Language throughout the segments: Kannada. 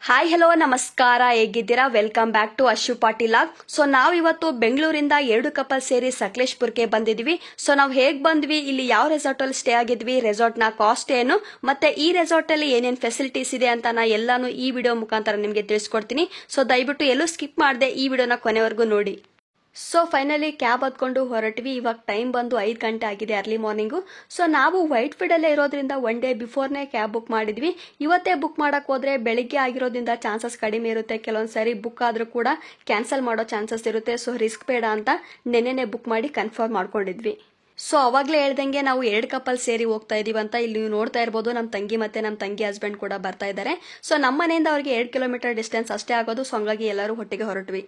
ಹಾಯ್ ಹಲೋ ನಮಸ್ಕಾರ, ಹೇಗಿದ್ದೀರಾ? Welcome back to Ashu Patil log. So ನಾವು ಇವತ್ತು ಬೆಂಗಳೂರಿಂದ 2 ಕಪಲ್ ಸೇರಿ ಸಕಲೇಶಪುರಕ್ಕೆ ಬಂದಿದ್ವಿ. ಸೊ ನಾವು ಹೇಗ್ ಬಂದ್ವಿ, ಇಲ್ಲಿ ಯಾವ ರೆಸಾರ್ಟ್ ಅಲ್ಲಿ ಸ್ಟೇ ಆಗಿದ್ವಿ, ರೆಸಾರ್ಟ್ ನ ಕಾಸ್ಟ್ ಏನು, ಮತ್ತೆ ಈ ರೆಸಾರ್ಟ್ ಅಲ್ಲಿ ಏನೇನ್ ಫೆಸಿಲಿಟೀಸ್ ಇದೆ ಅಂತ ನಾ ಎಲ್ಲಾನು ಈ ವಿಡಿಯೋ ಮುಖಾಂತರ ನಿಮ್ಗೆ ತಿಳಿಸ್ಕೊಡ್ತೀನಿ. ಸೊ ದಯವಿಟ್ಟು ಎಲ್ಲೂ ಸ್ಕಿಪ್ ಮಾಡದೆ ಈ ವಿಡಿಯೋನ ಕೊನೆವರೆಗೂ ನೋಡಿ. ಸೊ ಫೈನಲಿ ಕ್ಯಾಬ್ ಹತ್ಕೊಂಡು ಹೊರಟ್ವಿ. ಇವಾಗ ಟೈಮ್ ಬಂದು 5 ಗಂಟೆ ಆಗಿದೆ, ಅರ್ಲಿ ಮಾರ್ನಿಂಗು. ಸೊ ನಾವು ವೈಟ್ ಫೀಲ್ಡ್ ಅಲ್ಲೇ ಇರೋದ್ರಿಂದ 1 ಡೇ ಬಿಫೋರ್ನೇ ಕ್ಯಾಬ್ ಬುಕ್ ಮಾಡಿದ್ವಿ. ಇವತ್ತೇ ಬುಕ್ ಮಾಡಕ್ ಹೋದ್ರೆ ಬೆಳಿಗ್ಗೆ ಆಗಿರೋದ್ರಿಂದ ಚಾನ್ಸಸ್ ಕಡಿಮೆ ಇರುತ್ತೆ. ಕೆಲವೊಂದ್ಸರಿ ಬುಕ್ ಆದ್ರೂ ಕೂಡ ಕ್ಯಾನ್ಸಲ್ ಮಾಡೋ ಚಾನ್ಸಸ್ ಇರುತ್ತೆ. ಸೊ ರಿಸ್ಕ್ ಬೇಡ ಅಂತ ನೆನ್ನೆನೆ ಬುಕ್ ಮಾಡಿ ಕನ್ಫರ್ಮ್ ಮಾಡ್ಕೊಂಡಿದ್ವಿ. ಸೊ ಅವಾಗ್ಲೇ ಹೇಳ್ದಂಗೆ ನಾವು 2 ಕಪಲ್ ಸೇರಿ ಹೋಗ್ತಾ ಇದೀವಿ ಅಂತ ಇಲ್ಲಿ ನೀವು ನೋಡ್ತಾ ಇರ್ಬೋದು. ನಮ್ಮ ತಂಗಿ ಮತ್ತೆ ನಮ್ಮ ತಂಗಿ ಹಸ್ಬೆಂಡ್ ಕೂಡ ಬರ್ತಾ ಇದ್ದಾರೆ. ಸೊ ನಮ್ಮ ಮನೆಯಿಂದ ಅವ್ರಿಗೆ 2 ಕಿಲೋಮೀಟರ್ ಡಿಸ್ಟೆನ್ಸ್ ಅಷ್ಟೇ ಆಗೋದು. ಸೊ ಹಂಗಾಗಿ ಎಲ್ಲರೂ ಒಟ್ಟಿಗೆ ಹೊರಟ್ವಿ.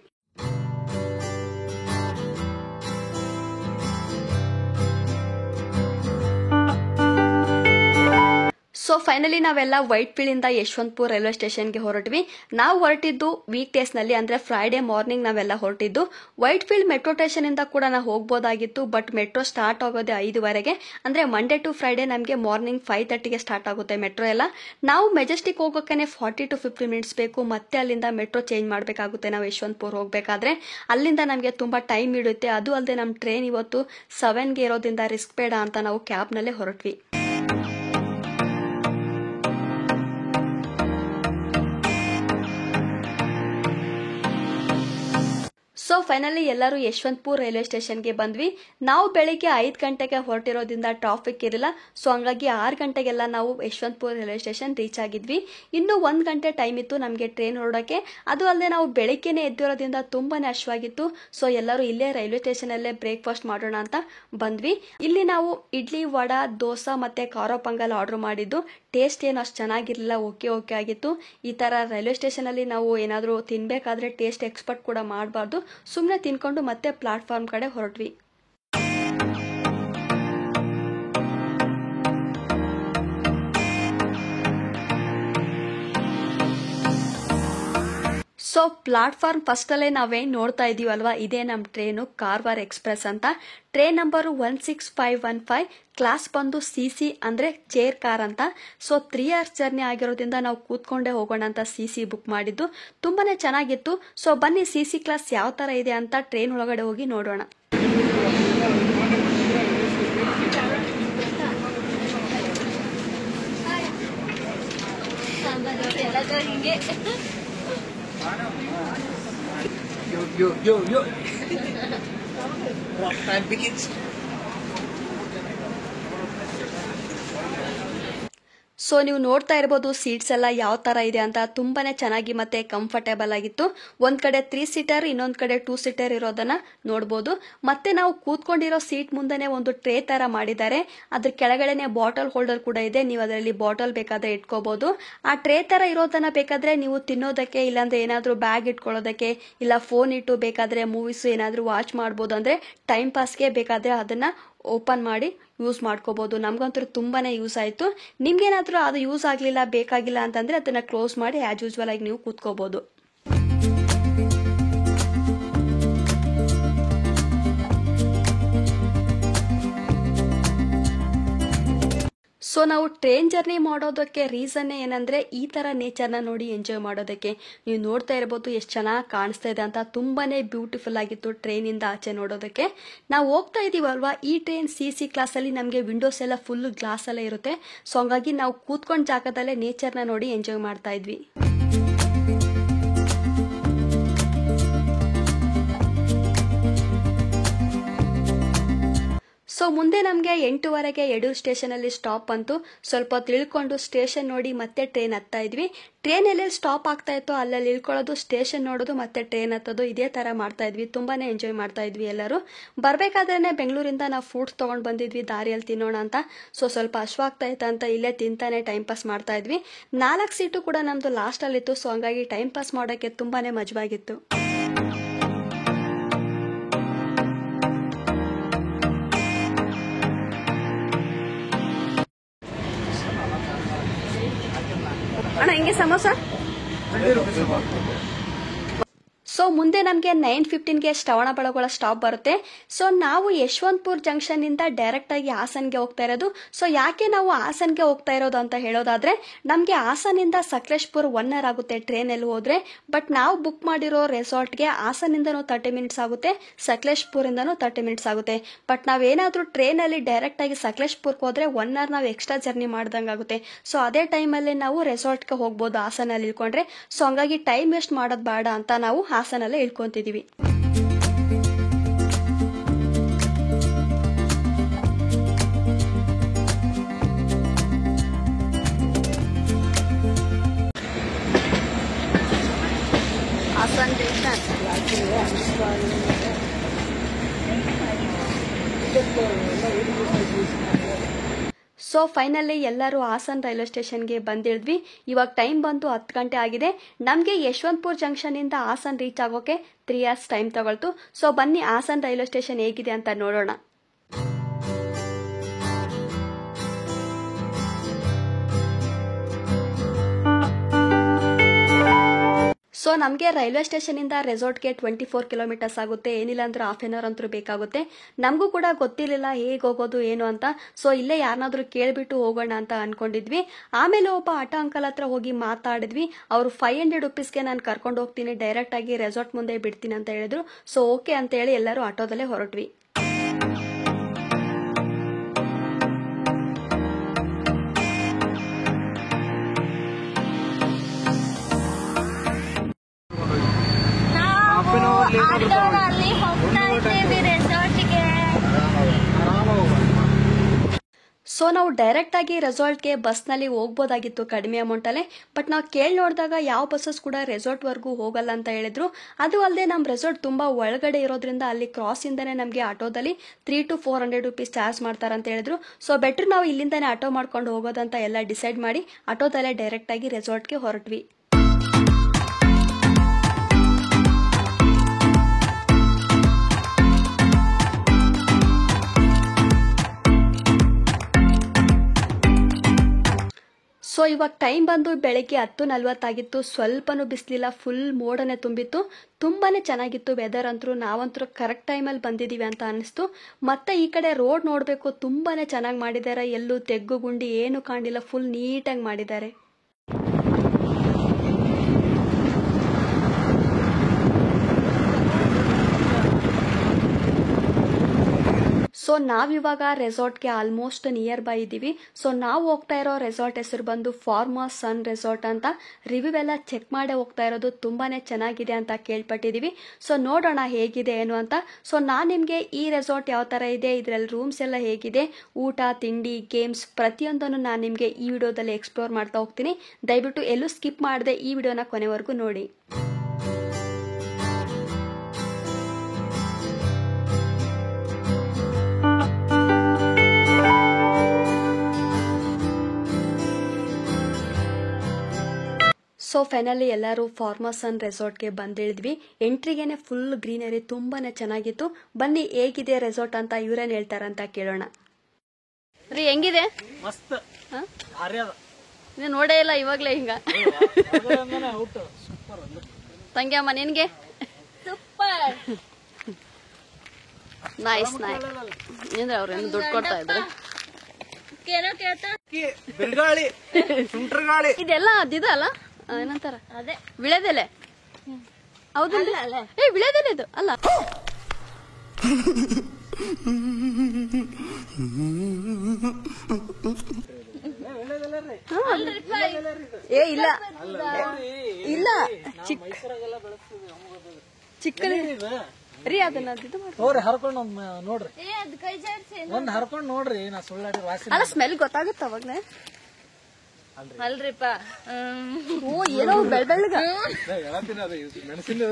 ಸೊ ಫೈನಲಿ ನಾವೆಲ್ಲ ವೈಟ್ ಫೀಲ್ಡ್ ಇಂದ ಯಶವಂತಪುರ ರೈಲ್ವೆ ಸ್ಟೇಷನ್ಗೆ ಹೊರಟ್ವಿ. ನಾವು ಹೊರಟಿದ್ದು ವೀಕ್ ಡೇಸ್ ನಲ್ಲಿ, ಅಂದ್ರೆ ಫ್ರೈಡೆ ಮಾರ್ನಿಂಗ್ ನಾವೆಲ್ಲ ಹೊರಟಿದ್ದು. ವೈಟ್ ಫೀಲ್ಡ್ ಮೆಟ್ರೋ ಸ್ಟೇಷನ್ ಇಂದ ಕೂಡ ನಾವು ಹೋಗ್ಬೋದಾಗಿತ್ತು, ಬಟ್ ಮೆಟ್ರೋ ಸ್ಟಾರ್ಟ್ ಆಗೋದೇ 5 ಅಂದ್ರೆ ಮಂಡೇ ಟು ಫ್ರೈಡೆ ನಮಗೆ ಮಾರ್ನಿಂಗ್ 5:30ಗೆ ಸ್ಟಾರ್ಟ್ ಆಗುತ್ತೆ ಮೆಟ್ರೋ ಎಲ್ಲ. ನಾವು ಮೆಜೆಸ್ಟಿಕ್ ಹೋಗೋಕೆ 40 to 50 ಮಿನಿಟ್ಸ್ ಬೇಕು. ಮತ್ತೆ ಅಲ್ಲಿಂದ ಮೆಟ್ರೋ ಚೇಂಜ್ ಮಾಡಬೇಕಾಗುತ್ತೆ ನಾವು ಯಶವಂತಪುರ ಹೋಗ್ಬೇಕಾದ್ರೆ. ಅಲ್ಲಿಂದ ನಮಗೆ ತುಂಬಾ ಟೈಮ್ ಹಿಡಿಯುತ್ತೆ. ಅದು ಅಲ್ಲದೆ ನಮ್ಮ ಟ್ರೈನ್ ಇವತ್ತು 7ಗೆ ಇರೋದ್ರಿಂದ ರಿಸ್ಕ್ ಬೇಡ ಅಂತ ನಾವು ಕ್ಯಾಬ್ ನಲ್ಲೇ ಹೊರಟ್ವಿ. ಸೊ ಫೈನಲಿ ಎಲ್ಲರೂ ಯಶವಂತಪುರ ರೈಲ್ವೆ ಸ್ಟೇಷನ್ಗೆ ಬಂದ್ವಿ. ನಾವು ಬೆಳಿಗ್ಗೆ 5 ಗಂಟೆಗೆ ಹೊರಟಿರೋದ್ರಿಂದ ಟ್ರಾಫಿಕ್ ಇರಲಿಲ್ಲ. ಸೊ ಹಂಗಾಗಿ 6 ಗಂಟೆಗೆಲ್ಲ ನಾವು ಯಶವಂತಪುರ ರೈಲ್ವೆ ಸ್ಟೇಷನ್ ರೀಚ್ ಆಗಿದ್ವಿ. ಇನ್ನು 1 ಗಂಟೆ ಟೈಮ್ ಇತ್ತು ನಮಗೆ ಟ್ರೈನ್ ಹೊರಡೋಕೆ. ಅದು ಅಲ್ಲದೆ ನಾವು ಬೆಳಿಗ್ಗೆನೆ ಎದ್ದಿರೋದ್ರಿಂದ ತುಂಬಾನೇ ಹಶ್ವಾಗಿತ್ತು. ಸೊ ಎಲ್ಲರೂ ಇಲ್ಲೇ ರೈಲ್ವೆ ಸ್ಟೇಷನ್ ಅಲ್ಲೇ ಬ್ರೇಕ್ಫಾಸ್ಟ್ ಮಾಡೋಣ ಅಂತ ಬಂದ್ವಿ. ಇಲ್ಲಿ ನಾವು ಇಡ್ಲಿ, ವಡಾ, ದೋಸಾ ಮತ್ತೆ ಖಾರ ಪೊಂಗಲ್ ಆರ್ಡರ್ ಮಾಡಿದ್ದು. ಟೇಸ್ಟ್ ಏನು ಅಷ್ಟು ಚೆನ್ನಾಗಿರ್ಲಿಲ್ಲ, ಓಕೆ ಆಗಿತ್ತು. ಈ ತರ ರೈಲ್ವೆ ಸ್ಟೇಷನ್ ಅಲ್ಲಿ ನಾವು ಏನಾದರೂ ತಿನ್ಬೇಕಾದ್ರೆ ಟೇಸ್ಟ್ ಎಕ್ಸ್ಪರ್ಟ್ ಕೂಡ ಮಾಡಬಾರ್ದು. ಸುಮ್ಮನೆ ತಿನ್ಕೊಂಡು ಮತ್ತೆ ಪ್ಲಾಟ್ಫಾರ್ಮ್ ಕಡೆ ಹೊರಟ್ವಿ. ಸೊ ಪ್ಲಾಟ್ಫಾರ್ಮ್ ಫಸ್ಟ್ ಅಲ್ಲೇ ನಾವೇನ್ ನೋಡ್ತಾ ಇದೀವಲ್ವಾ, ಇದೇ ನಮ್ಮ ಟ್ರೈನು ಕಾರವಾರ ಎಕ್ಸ್ಪ್ರೆಸ್ ಅಂತ. ಟ್ರೈನ್ ನಂಬರು 16515, ಕ್ಲಾಸ್ ಬಂದು CC ಅಂದ್ರೆ ಚೇರ್ ಕಾರ್ ಅಂತ. ಸೊ 3 hours ಜರ್ನಿ ಆಗಿರೋದ್ರಿಂದ ನಾವು ಕೂತ್ಕೊಂಡೇ ಹೋಗೋಣ ಅಂತ CC ಬುಕ್ ಮಾಡಿದ್ದು. ತುಂಬಾನೇ ಚೆನ್ನಾಗಿತ್ತು. ಸೊ ಬನ್ನಿ CC ಕ್ಲಾಸ್ ಯಾವ ತರ ಇದೆ ಅಂತ ಟ್ರೈನ್ ಒಳಗಡೆ ಹೋಗಿ ನೋಡೋಣ. Yo. Rock time begins. So ನೀವು ನೋಡ್ತಾ ಇರ್ಬೋದು ಸೀಟ್ಸ್ ಎಲ್ಲ ಯಾವ ತರ ಇದೆ ಅಂತ. ತುಂಬಾನೇ ಚೆನ್ನಾಗಿ ಮತ್ತೆ ಕಂಫರ್ಟೇಬಲ್ ಆಗಿತ್ತು. ಒಂದ್ ಕಡೆ 3 ಸೀಟರ್, ಇನ್ನೊಂದ್ ಕಡೆ 2 ಸೀಟರ್ ಇರೋದನ್ನ ನೋಡ್ಬೋದು. ಮತ್ತೆ ನಾವು ಕೂತ್ಕೊಂಡಿರೋ ಸೀಟ್ ಮುಂದೆನೆ ಒಂದು ಟ್ರೇ ತರ ಮಾಡಿದ್ದಾರೆ. ಅದ್ರ ಕೆಳಗಡೆನೆ ಬಾಟಲ್ ಹೋಲ್ಡರ್ ಕೂಡ ಇದೆ. ನೀವು ಅದರಲ್ಲಿ ಬಾಟಲ್ ಬೇಕಾದ್ರೆ ಇಟ್ಕೋಬಹುದು. ಆ ಟ್ರೇ ತರ ಇರೋದನ್ನ ಬೇಕಾದ್ರೆ ನೀವು ತಿನ್ನೋದಕ್ಕೆ, ಇಲ್ಲಾಂದ್ರೆ ಏನಾದ್ರೂ ಬ್ಯಾಗ್ ಇಟ್ಕೊಳ್ಳೋದಕ್ಕೆ, ಇಲ್ಲ ಫೋನ್ ಇಟ್ಟು ಬೇಕಾದ್ರೆ ಮೂವೀಸ್ ಏನಾದ್ರೂ ವಾಚ್ ಮಾಡ್ಬೋದು. ಅಂದ್ರೆ ಟೈಮ್ ಪಾಸ್ಗೆ ಬೇಕಾದ್ರೆ ಅದನ್ನ ಓಪನ್ ಮಾಡಿ ಯೂಸ್ ಮಾಡ್ಕೋಬಹುದು. ನಮ್ಗಂತೂ ತುಂಬಾನೇ ಯೂಸ್ ಆಯ್ತು. ನಿಮ್ಗೇನಾದ್ರೂ ಅದು ಯೂಸ್ ಆಗ್ಲಿಲ್ಲ, ಬೇಕಾಗಿಲ್ಲ ಅಂತಂದ್ರೆ ಅದನ್ನ ಕ್ಲೋಸ್ ಮಾಡಿ ಆಸ್ ಯೂಸ್ವಲ್ ಆಗಿ ನೀವು ಕೂತ್ಕೋಬಹುದು. ಸೊ ನಾವು ಟ್ರೈನ್ ಜರ್ನಿ ಮಾಡೋದಕ್ಕೆ ರೀಸನ್ ಏನಂದ್ರೆ ಈ ತರ ನೇಚರ್ನ ನೋಡಿ ಎಂಜಾಯ್ ಮಾಡೋದಕ್ಕೆ. ನೀವು ನೋಡ್ತಾ ಇರಬಹುದು ಎಷ್ಟು ಚೆನ್ನಾಗಿ ಕಾಣಿಸ್ತಾ ಇದೆ ಅಂತ. ತುಂಬಾನೇ ಬ್ಯೂಟಿಫುಲ್ ಆಗಿತ್ತು ಟ್ರೈನ್ ಇಂದ ಆಚೆ ನೋಡೋದಕ್ಕೆ. ನಾವು ಹೋಗ್ತಾ ಇದೀವಲ್ವಾ, ಈ ಟ್ರೈನ್ CC ಕ್ಲಾಸ್ ಅಲ್ಲಿ ನಮಗೆ ವಿಂಡೋಸ್ ಎಲ್ಲ ಫುಲ್ ಗ್ಲಾಸ್ ಅಲ್ಲೇ ಇರುತ್ತೆ. ಸೊ ಹಂಗಾಗಿ ನಾವು ಕೂತ್ಕೊಂಡ್ ಜಾಗದಲ್ಲೇ ನೇಚರ್ನ ನೋಡಿ ಎಂಜಾಯ್ ಮಾಡ್ತಾ ಇದ್ವಿ. ಸೊ ಮುಂದೆ ನಮಗೆ 8:15ಗೆ ಯಡೂರು ಸ್ಟೇಷನ್ ಅಲ್ಲಿ ಸ್ಟಾಪ್ ಬಂತು. ಸ್ವಲ್ಪ ತಿಳ್ಕೊಂಡು ಸ್ಟೇಷನ್ ನೋಡಿ ಮತ್ತೆ ಟ್ರೈನ್ ಹತ್ತಾ ಇದ್ವಿ. ಟ್ರೈನ್ ಎಲ್ಲೆಲ್ಲಿ ಸ್ಟಾಪ್ ಆಗ್ತಾ ಇತ್ತು ಅಲ್ಲಲ್ಲಿ ಇಳ್ಕೊಳ್ಳೋದು, ಸ್ಟೇಷನ್ ನೋಡೋದು, ಮತ್ತೆ ಟ್ರೈನ್ ಹತ್ತೋದು, ಇದೇ ತರ ಮಾಡ್ತಾ ಇದ್ವಿ. ತುಂಬಾನೇ ಎಂಜಾಯ್ ಮಾಡ್ತಾ ಇದ್ವಿ ಎಲ್ಲರೂ. ಬರ್ಬೇಕಾದ್ರೆ ಬೆಂಗಳೂರಿಂದ ನಾವು ಫ್ರೂಟ್ಸ್ ತಗೊಂಡ್ ಬಂದಿದ್ವಿ ದಾರಿಯಲ್ಲಿ ತಿನ್ನೋಣ ಅಂತ. ಸೊ ಸ್ವಲ್ಪ ಹಶ್ವಾಗ್ತಾ ಇತ್ತು ಅಂತ ಇಲ್ಲೇ ತಿಂತಾನೆ ಟೈಮ್ ಪಾಸ್ ಮಾಡ್ತಾ ಇದ್ವಿ. 4 ಸೀಟು ಕೂಡ ನಮ್ದು ಲಾಸ್ಟ್ ಅಲ್ಲಿ ಇತ್ತು. ಸೊ ಹಂಗಾಗಿ ಟೈಮ್ ಪಾಸ್ ಮಾಡೋಕೆ ತುಂಬಾನೇ ಮಜವಾಗಿತ್ತು. ಅಣ್ಣ ಹಿಂಗೆ ಸಮೋಸ. ಸೊ ಮುಂದೆ ನಮಗೆ 9:15ಗೆ ಶ್ರವಣಬೆಳಗೊಳ ಸ್ಟಾಪ್ ಬರುತ್ತೆ. ಸೊ ನಾವು ಯಶವಂತಪುರ ಜಂಕ್ಷನ್ ಇಂದ ಡೈರೆಕ್ಟ್ ಆಗಿ ಹಾಸನ್ಗೆ ಹೋಗ್ತಾ ಇರೋದು. ಸೊ ಯಾಕೆ ನಾವು ಹಾಸನ್ಗೆ ಹೋಗ್ತಾ ಇರೋದು ಅಂತ ಹೇಳೋದಾದ್ರೆ, ನಮಗೆ ಹಾಸನಿಂದ ಸಕಲೇಶ್ಪುರ್ 1 ಅವರ್ ಆಗುತ್ತೆ ಟ್ರೈನ್ ಅಲ್ಲಿ ಹೋದ್ರೆ. ಬಟ್ ನಾವು ಬುಕ್ ಮಾಡಿರೋ ರೆಸಾರ್ಟ್ಗೆ ಹಾಸನಿಂದನೂ 30 ಮಿನಿಟ್ಸ್ ಆಗುತ್ತೆ, ಸಕಲೇಶ್ಪುರಿಂದನೂ 30 ಮಿನಿಟ್ಸ್ ಆಗುತ್ತೆ. ಬಟ್ ನಾವೇನಾದ್ರೂ ಟ್ರೈನ್ ಅಲ್ಲಿ ಡೈರೆಕ್ಟ್ ಆಗಿ ಸಕಲೇಶ್ಪುರ್ಗೆ ಹೋದ್ರೆ 1 ಅವರ್ ನಾವು ಎಕ್ಸ್ಟ್ರಾ ಜರ್ನಿ ಮಾಡ್ದಂಗೆ ಆಗುತ್ತೆ. ಸೊ ಅದೇ ಟೈಮಲ್ಲಿ ನಾವು ರೆಸಾರ್ಟ್ಗೆ ಹೋಗ್ಬೋದು ಹಾಸನಲ್ಲಿ ಇಳ್ಕೊಂಡ್ರೆ. ಸೊ ಹಂಗಾಗಿ ಟೈಮ್ ವೇಸ್ಟ್ ಮಾಡೋದು ಬೇಡ ಅಂತ ನಾವು ಹಾಸನಲ್ಲೇ ಇಳ್ಕೊಂತಿದೀವಿ. ಹಾಸನ್ ಜಂಕ್ಷನ್. ಸೊ ಫೈನಲಿ ಎಲ್ಲರೂ ಹಾಸನ್ ರೈಲ್ವೆ ಸ್ಟೇಷನ್ಗೆ ಬಂದಿಳಿದ್ವಿ. ಇವಾಗ ಟೈಮ್ ಬಂತು 10 ಗಂಟೆ ಆಗಿದೆ. ನಮಗೆ ಯಶವಂತಪುರ ಜಂಕ್ಷನ್ ಇಂದ ಹಾಸನ್ ರೀಚ್ ಆಗೋಕೆ 3 ಅವರ್ಸ್ ಟೈಮ್ ತಗೊಳ್ತು. ಸೊ ಬನ್ನಿ ಹಾಸನ್ ರೈಲ್ವೆ ಸ್ಟೇಷನ್ ಹೇಗಿದೆ ಅಂತ ನೋಡೋಣ. ಸೊ ನಮಗೆ ರೈಲ್ವೆ ಸ್ಟೇಷನ್ ಇಂದ ರೆಸಾರ್ಟ್ಗೆ 24 ಕಿಲೋಮೀಟರ್ಸ್ ಆಗುತ್ತೆ. ಏನಿಲ್ಲ ಅಂದ್ರೆ ಹಾಫ್ ಆನ್ ಅವರ್ ಅಂತೂ ಬೇಕಾಗುತ್ತೆ. ನಮಗೂ ಕೂಡ ಗೊತ್ತಿರಲಿಲ್ಲ ಹೇಗೆ ಹೋಗೋದು ಏನು ಅಂತ. ಸೊ ಇಲ್ಲೇ ಯಾರನ್ನಾದ್ರೂ ಕೇಳ್ಬಿಟ್ಟು ಹೋಗೋಣ ಅಂತ ಅನ್ಕೊಂಡಿದ್ವಿ. ಆಮೇಲೆ ಒಬ್ಬ ಆಟೋ ಅಂಕಲ್ ಹತ್ರ ಹೋಗಿ ಮಾತಾಡಿದ್ವಿ. ಅವರು 500 ರುಪೀಸ್ಗೆ ನಾನು ಕರ್ಕೊಂಡು ಹೋಗ್ತೀನಿ, ಡೈರೆಕ್ಟ್ ಆಗಿ ರೆಸಾರ್ಟ್ ಮುಂದೆ ಬಿಡ್ತೀನಿ ಅಂತ ಹೇಳಿದ್ರು. ಸೊ ಓಕೆ ಅಂತ ಹೇಳಿ ಎಲ್ಲರೂ ಆಟೋದಲ್ಲೇ ಹೊರಟ್ವಿ. ಸೊ ನಾವು ಡೈರೆಕ್ಟ್ ಆಗಿ ರೆಸಾರ್ಟ್ಗೆ ಬಸ್ನಲ್ಲಿ ಹೋಗ್ಬೋದಾಗಿತ್ತು ಕಡಿಮೆ ಅಮೌಂಟಲ್ಲೇ. ಬಟ್ ನಾವು ಕೇಳಿ ನೋಡಿದಾಗ ಯಾವ ಬಸ್ಸಸ್ ಕೂಡ ರೆಸಾರ್ಟ್ವರೆಗೂ ಹೋಗಲ್ಲ ಅಂತ ಹೇಳಿದ್ರು. ಅದು ಅಲ್ಲದೆ ನಮ್ಮ ರೆಸಾರ್ಟ್ ತುಂಬ ಒಳಗಡೆ ಇರೋದ್ರಿಂದ ಅಲ್ಲಿ ಕ್ರಾಸ್ ಇಂದನೇ ನಮಗೆ ಆಟೋದಲ್ಲಿ 300 to 400 ರುಪೀಸ್ ಚಾರ್ಜ್ ಮಾಡ್ತಾರಂತ ಹೇಳಿದ್ರು. ಸೊ ಬೆಟ್ರ್ ನಾವು ಇಲ್ಲಿಂದಾನೇ ಆಟೋ ಮಾಡ್ಕೊಂಡು ಹೋಗೋದಂತ ಎಲ್ಲ ಡಿಸೈಡ್ ಮಾಡಿ ಆಟೋದಲ್ಲೇ ಡೈರೆಕ್ಟ್ ಆಗಿ ರೆಸಾರ್ಟ್ಗೆ ಹೊರಟ್ವಿ. ಸೊ ಇವಾಗ ಟೈಮ್ ಬಂದು ಬೆಳಗ್ಗೆ 10:40 ಆಗಿತ್ತು. ಸ್ವಲ್ಪನೂ ಬಿಸಿಲಿಲ್ಲ, ಫುಲ್ ಮೋಡನೆ ತುಂಬಿತ್ತು. ತುಂಬಾನೇ ಚೆನ್ನಾಗಿತ್ತು ವೆದರ್ ಅಂತೂ. ನಾವಂತರೂ ಕರೆಕ್ಟ್ ಟೈಮಲ್ಲಿ ಬಂದಿದ್ದೀವಿ ಅಂತ ಅನಿಸ್ತು. ಮತ್ತೆ ಈ ಕಡೆ ರೋಡ್ ನೋಡಬೇಕು, ತುಂಬಾನೇ ಚೆನ್ನಾಗಿ ಮಾಡಿದ್ದಾರೆ. ಎಲ್ಲೂ ತೆಗ್ಗು ಗುಂಡಿ ಏನು ಕಾಣಿಲ್ಲ, ಫುಲ್ ನೀಟಾಗಿ ಮಾಡಿದ್ದಾರೆ. ಸೊ ನಾವಿವಾಗ ರೆಸಾರ್ಟ್ಗೆ ಆಲ್ಮೋಸ್ಟ್ ನಿಯರ್ ಬೈ ಇದ್ದೀವಿ. ಸೊ ನಾವು ಹೋಗ್ತಾ ಇರೋ ರೆಸಾರ್ಟ್ ಹೆಸರು ಬಂದು ಫಾರ್ಮರ್ ಸನ್ ರೆಸಾರ್ಟ್ ಅಂತ. ರಿವ್ಯೂ ಎಲ್ಲ ಚೆಕ್ ಮಾಡೇ ಹೋಗ್ತಾ ಇರೋದು. ತುಂಬಾನೇ ಚೆನ್ನಾಗಿದೆ ಅಂತ ಕೇಳ್ಪಟ್ಟಿದೀವಿ. ಸೊ ನೋಡೋಣ ಹೇಗಿದೆ ಏನು ಅಂತ. ಸೊ ನಾನು ನಿಮಗೆ ಈ ರೆಸಾರ್ಟ್ ಯಾವ ತರ ಇದೆ, ಇದರಲ್ಲಿ ರೂಮ್ಸ್ ಎಲ್ಲ ಹೇಗಿದೆ, ಊಟ ತಿಂಡಿ ಗೇಮ್ಸ್ ಪ್ರತಿಯೊಂದನ್ನು ನಾನು ನಿಮಗೆ ಈ ವಿಡಿಯೋದಲ್ಲಿ ಎಕ್ಸ್ಪ್ಲೋರ್ ಮಾಡ್ತಾ ಹೋಗ್ತೀನಿ. ದಯವಿಟ್ಟು ಎಲ್ಲೂ ಸ್ಕಿಪ್ ಮಾಡದೆ ಈ ವಿಡಿಯೋನ ಕೊನೆವರೆಗೂ ನೋಡಿ. ಸೊ ಫೈನಲಿ ಎಲ್ಲರೂ ಫಾರ್ಮರ್ ಸನ್ ರೆಸಾರ್ಟ್ಗೆ ಬಂದಿಳಿದ್ವಿ. ಎಂಟ್ರಿಗೇನೆ ಫುಲ್ ಗ್ರೀನರಿ, ತುಂಬಾನೇ ಚೆನ್ನಾಗಿತ್ತು. ಬನ್ನಿ ಹೇಗಿದೆ ರೆಸಾರ್ಟ್ ಅಂತ ಇವ್ರೇನ್ ಹೇಳ್ತಾರಂತ ಕೇಳೋಣ. ರೀ ಹೆಂಗಿದೆ? ಮಸ್ತ್ ನೋಡೇ ಇಲ್ಲ ಇವಾಗ್ಲೇ ಹಿಂಗ. ತಂಗ್ಯಮ್ಮ ನಿನ್ಗೆ? Super, nice nice. ಅಂದ್ರೆ ಅವ್ರೇನು ದುಡ್ಡು ಕೊಡ್ತಾ ಇದ್ರು. ಇದೆಲ್ಲ ಅದಿದಲ್ಲ ಏನಂತಾರ, ಅದೇ ವಿಳೆದೆಲೆ. ಹೌದು, ವಿಳೆದೆಲೆ ಇದು ಅಲ್ಲ. ಏ ಇಲ್ಲ ಇಲ್ಲ, ಚಿಕ್ಕ ರೀ ಅದನ್ನ ಹರ್ಕೊಂಡು ನೋಡ್ರಿ, ಒಂದ್ ಹರ್ಕೊಂಡ್ ನೋಡ್ರಿ. ನಾ ಸುಳ್ಳಾಡಿ ವಾಸನೆ ಅಲ್ಲ, ಸ್ಮೆಲ್ ಗೊತ್ತಾಗುತ್ತೆ ಅವಾಗ್ಲೇ ಅಲ್ರಿಪ್ಪ. ಓ ಏನೋ ಬೆಳ್ಬೆಳ್ಗ ಮೆಣಸಿನ.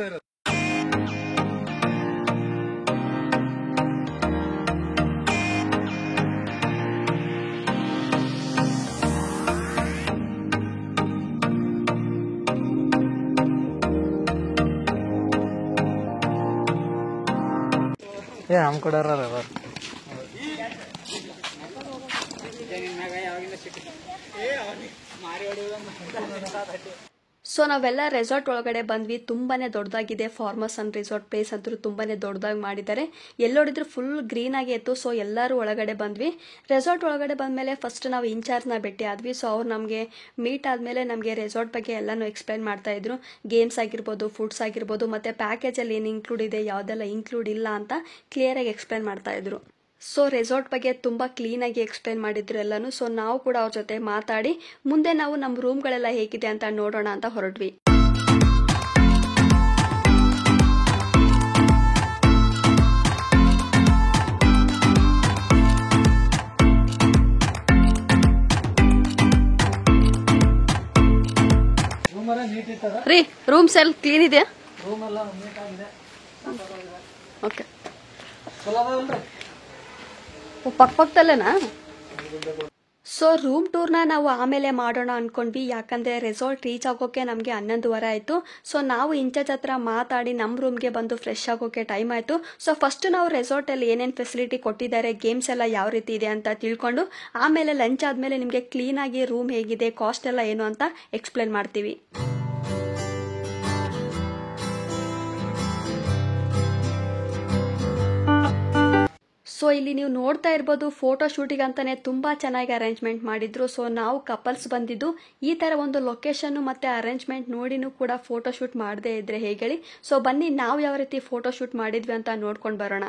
ನಮ್ ಕಡೆ ಸೊ ನಾವೆಲ್ಲ ರೆಸಾರ್ಟ್ ಒಳಗಡೆ ಬಂದ್ವಿ. ತುಂಬಾನೇ ದೊಡ್ಡದಾಗಿದೆ. ಫಾರ್ಮರ್ಸ್ ಅಂಡ್ ರೆಸಾರ್ಟ್ ಪ್ಲೇಸ್ ಅಂತೂ ತುಂಬಾನೇ ದೊಡ್ಡದಾಗಿ ಮಾಡಿದ್ದಾರೆ. ಎಲ್ಲೋಡಿದ್ರು ಫುಲ್ ಗ್ರೀನ್ ಆಗಿ ಇತ್ತು. ಸೊ ಎಲ್ಲರೂ ಒಳಗಡೆ ಬಂದ್ವಿ. ರೆಸಾರ್ಟ್ ಒಳಗಡೆ ಬಂದ್ಮೇಲೆ ಫಸ್ಟ್ ನಾವು ಇನ್ಚಾರ್ಜ್ನ ಭೇಟಿ ಆದ್ವಿ. ಸೊ ಅವ್ರು ನಮಗೆ ಮೀಟ್ ಆದ್ಮೇಲೆ ನಮಗೆ ರೆಸಾರ್ಟ್ ಬಗ್ಗೆ ಎಲ್ಲಾನು ಎಕ್ಸ್ಪ್ಲೈನ್ ಮಾಡ್ತಾ ಇದ್ರು. ಗೇಮ್ಸ್ ಆಗಿರ್ಬೋದು, ಫುಡ್ಸ್ ಆಗಿರ್ಬೋದು, ಮತ್ತೆ ಪ್ಯಾಕೇಜ್ ಅಲ್ಲಿ ಏನು ಇನ್ಕ್ಲೂಡ್ ಇದೆ, ಯಾವ್ದೆಲ್ಲ ಇನ್ಕ್ಲೂಡ್ ಇಲ್ಲ ಅಂತ ಕ್ಲಿಯರ್ ಆಗಿ ಎಕ್ಸ್ಪ್ಲೈನ್ ಮಾಡ್ತಾ ಇದ್ರು. ಸೊ ರೆಸಾರ್ಟ್ ಬಗ್ಗೆ ತುಂಬ ಕ್ಲೀನಾಗಿ ಎಕ್ಸ್ಪ್ಲೈನ್ ಮಾಡಿದ್ರು ಎಲ್ಲಾನು. ಸೊ ನಾವು ಕೂಡ ಅವ್ರ ಜೊತೆ ಮಾತಾಡಿ ಮುಂದೆ ನಾವು ನಮ್ಮ ರೂಮ್ಗಳೆಲ್ಲ ಹೇಗಿದೆ ಅಂತ ನೋಡೋಣ ಅಂತ ಹೊರಟ್ವಿ. ರೀ ರೂಮ್ಸ್ ಎಲ್ಲ ಕ್ಲೀನ್ ಇದೆ. ಓಕೆ, ಪಕ್ಕದಲ್ಲೇನಾ? ಸೊ ರೂಮ್ ಟೂರ್ನ ನಾವು ಆಮೇಲೆ ಮಾಡೋಣ ಅನ್ಕೊಂಡ್ವಿ. ಯಾಕಂದ್ರೆ ರೆಸಾರ್ಟ್ ರೀಚ್ ಆಗೋಕೆ ನಮಗೆ 11:30 ಆಯ್ತು. ಸೊ ನಾವು ಇನ್ಚಾರ್ಜ್ ಹತ್ರ ಮಾತಾಡಿ ನಮ್ಮ ರೂಮ್ಗೆ ಬಂದು ಫ್ರೆಶ್ ಆಗೋಕೆ ಟೈಮ್ ಆಯ್ತು. ಸೊ ಫಸ್ಟ್ ನಾವು ರೆಸಾರ್ಟ್ ಅಲ್ಲಿ ಏನೇನು ಫೆಸಿಲಿಟಿ ಕೊಟ್ಟಿದ್ದಾರೆ, ಗೇಮ್ಸ್ ಎಲ್ಲ ಯಾವ ರೀತಿ ಇದೆ ಅಂತ ತಿಳ್ಕೊಂಡು ಆಮೇಲೆ ಲಂಚ್ ಆದ್ಮೇಲೆ ನಿಮಗೆ ಕ್ಲೀನ್ ಆಗಿ ರೂಮ್ ಹೇಗಿದೆ, ಕಾಸ್ಟ್ ಎಲ್ಲ ಏನು ಅಂತ ಎಕ್ಸ್ಪ್ಲೇನ್ ಮಾಡ್ತೀವಿ. ಸೊ ಇಲ್ಲಿ ನೀವು ನೋಡ್ತಾ ಇರ್ಬೋದು, ಫೋಟೋ ಶೂಟಿಗೆ ಅಂತಾನೆ ತುಂಬಾ ಚೆನ್ನಾಗಿ ಅರೇಂಜ್ಮೆಂಟ್ ಮಾಡಿದ್ರು. ಸೊ ನಾವು ಕಪಲ್ಸ್ ಬಂದಿದ್ದು ಈ ತರ ಒಂದು ಲೊಕೇಶನ್ ಮತ್ತೆ ಅರೇಂಜ್ಮೆಂಟ್ ನೋಡಿನೂ ಕೂಡ ಫೋಟೋ ಶೂಟ್ ಮಾಡದೇ ಇದ್ರೆ ಹೇಗೆ ಹೇಳಿ. ಸೊ ಬನ್ನಿ ನಾವು ಯಾವ ರೀತಿ ಫೋಟೋ ಶೂಟ್ ಮಾಡಿದ್ವಿ ಅಂತ ನೋಡ್ಕೊಂಡು ಬರೋಣ.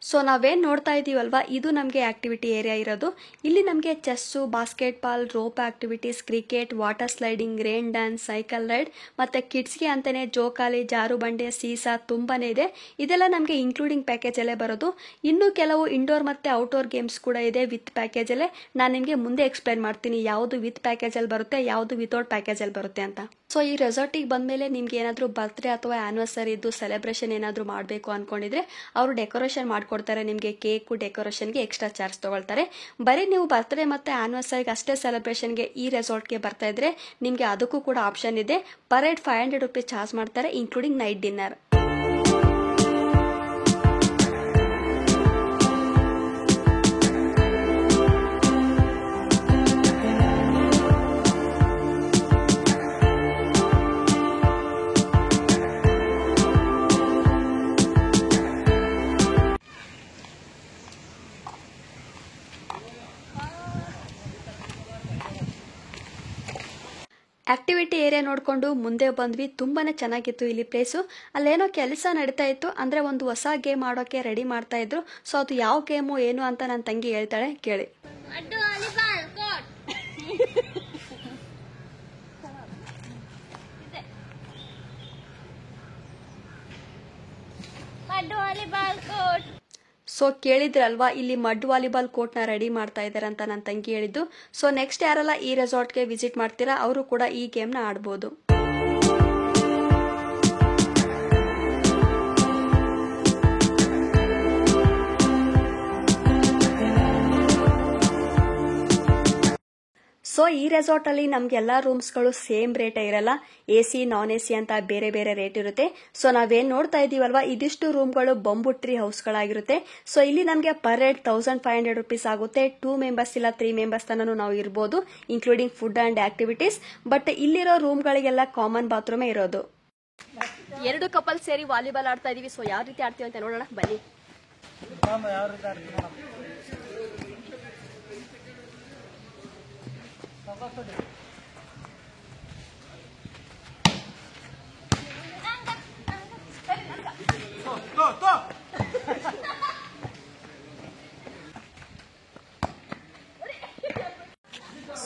ಸೊ ನಾವೇನು ನೋಡ್ತಾ ಇದ್ದೀವಲ್ವಾ, ಇದು ನಮಗೆ ಆಕ್ಟಿವಿಟಿ ಏರಿಯಾ ಇರೋದು. ಇಲ್ಲಿ ನಮಗೆ chess, basketball, rope activities, cricket, water sliding, rain dance, cycle ride, ಮತ್ತೆ ಕಿಡ್ಸ್ಗೆ ಅಂತಾನೆ ಜೋಕಾಲಿ, ಜಾರು ಬಂಡೆ, ಸೀಸಾ ತುಂಬಾನೇ ಇದೆ. ಇದೆಲ್ಲ ನಮಗೆ ಇನ್ಕ್ಲೂಡಿಂಗ್ ಪ್ಯಾಕೇಜ್ ಅಲ್ಲೇ ಬರೋದು. ಇನ್ನು ಕೆಲವು ಇಂಡೋರ್ ಮತ್ತೆ ಔಟ್ಡೋರ್ ಗೇಮ್ಸ್ ಕೂಡ ಇದೆ ವಿತ್ ಪ್ಯಾಕೇಜ್ ಅಲ್ಲೇ. ನಾನು ನಿಮಗೆ ಮುಂದೆ ಎಕ್ಸ್ಪ್ಲೈನ್ ಮಾಡ್ತೀನಿ ಯಾವುದು ವಿತ್ ಪ್ಯಾಕೇಜ್ ಅಲ್ಲಿ ಬರುತ್ತೆ, ಯಾವುದು ವಿತೌಟ್ ಪ್ಯಾಕೇಜ್ ಅಲ್ಲಿ ಬರುತ್ತೆ ಅಂತ. ಸೊ ಈ ರೆಸಾರ್ಟಿಗೆ ಬಂದ್ಮೇಲೆ ನಿಮ್ಗೆ ಏನಾದರೂ ಬರ್ತ್ಡೇ ಅಥವಾ ಆನಿವರ್ಸರಿ ಇದ್ದು ಸೆಲೆಬ್ರೇಷನ್ ಏನಾದರೂ ಮಾಡಬೇಕು ಅನ್ಕೊಂಡಿದ್ರೆ ಅವರು ಡೆಕೋರೇಷನ್ ಮಾಡ್ಕೊಡ್ತಾರೆ. ನಿಮಗೆ ಕೇಕು ಡೆಕೋರೇಷನ್ಗೆ ಎಕ್ಸ್ಟ್ರಾ ಚಾರ್ಜ್ ತಗೊಳ್ತಾರೆ. ಬರೀ ನೀವು ಬರ್ತ್ಡೇ ಮತ್ತೆ ಆನಿವರ್ಸರಿಗೆ ಅಷ್ಟೇ ಸೆಲೆಬ್ರೇಷನ್ಗೆ ಈ ರೆಸಾರ್ಟ್ಗೆ ಬರ್ತಾ ಇದ್ರೆ ನಿಮಗೆ ಅದಕ್ಕೂ ಕೂಡ ಆಪ್ಷನ್ ಇದೆ. ಪರ್ ಹೆಡ್ 500 ರೂಪೀಸ್ ಚಾರ್ಜ್ ಮಾಡ್ತಾರೆ, including night dinner. Activity area ನೋಡಿಕೊಂಡು ಮುಂದೆ ಬಂದ್ವಿ. ತುಂಬಾನೇ ಚೆನ್ನಾಗಿತ್ತು ಇಲ್ಲಿ ಪ್ಲೇಸು. ಅಲ್ಲೇನೋ ಕೆಲಸ ನಡೀತಾ ಇತ್ತು, ಅಂದ್ರೆ ಒಂದು ಹೊಸ ಗೇಮ್ ಆಡೋಕೆ ರೆಡಿ ಮಾಡ್ತಾ ಇದ್ರು. ಸೊ ಅದು ಯಾವ ಗೇಮು ಏನು ಅಂತ ನನ್ನ ತಂಗಿ ಹೇಳ್ತಾಳೆ, ಕೇಳಿ. ಸೊ ಕೇಳಿದ್ರಲ್ವಾ, ಇಲ್ಲಿ ಮಡ್ ವಾಲಿಬಾಲ್ ಕೋರ್ಟ್ನ ರೆಡಿ ಮಾಡ್ತಾ ಇದ್ದಾರೆ ಅಂತ ನನ್ನ ತಂಗಿ ಹೇಳಿದ್ದು. ಸೊ ನೆಕ್ಸ್ಟ್ ಯಾರೆಲ್ಲ ಈ ರೆಸಾರ್ಟ್ಗೆ ವಿಸಿಟ್ ಮಾಡ್ತೀರಾ ಅವರು ಕೂಡ ಈ ಗೇಮ್ನ ಆಡ್ಬೋದು. ಸೊ ಈ ರೆಸಾರ್ಟ್ ಅಲ್ಲಿ ನಮ್ಗೆಲ್ಲಾ ರೂಮ್ಸ್ಗಳು ಸೇಮ್ ರೇಟ್ ಇರಲ್ಲ. AC, ನಾನ್ AC ಅಂತ ಬೇರೆ ಬೇರೆ ರೇಟ್ ಇರುತ್ತೆ. ಸೊ ನಾವೇನ್ ನೋಡ್ತಾ ಇದೀವಲ್ವಾ, ಇದಿಷ್ಟು ರೂಮ್ಗಳು ಬಂಬು ಟ್ರೀ ಹೌಸ್ಗಳಾಗಿರುತ್ತೆ. ಸೊ ಇಲ್ಲಿ ನಮಗೆ ಪರ್ ಹೆಡ್ 1500 ರೂಪೀಸ್ ಆಗುತ್ತೆ. 2 ಮೆಂಬರ್ಸ್ ಇಲ್ಲ 3 ಮೆಂಬರ್ಸ್ ತನೂ ನಾವು ಇರ್ಬೋದು, including food and activities. But ಇಲ್ಲಿರೋ ರೂಮ್ಗಳಿಗೆಲ್ಲ ಕಾಮನ್ ಬಾತ್ರೂಮೇ ಇರೋದು. 2 ಕಪಲ್ ಸೇರಿ ವಾಲಿಬಾಲ್ ಆಡ್ತಾ ಇದೀವಿ. ಸೊ ಯಾವ ರೀತಿ ಆಡ್ತೀವಿ ಅಂತ ನೋಡೋಣ ಬನ್ನಿ.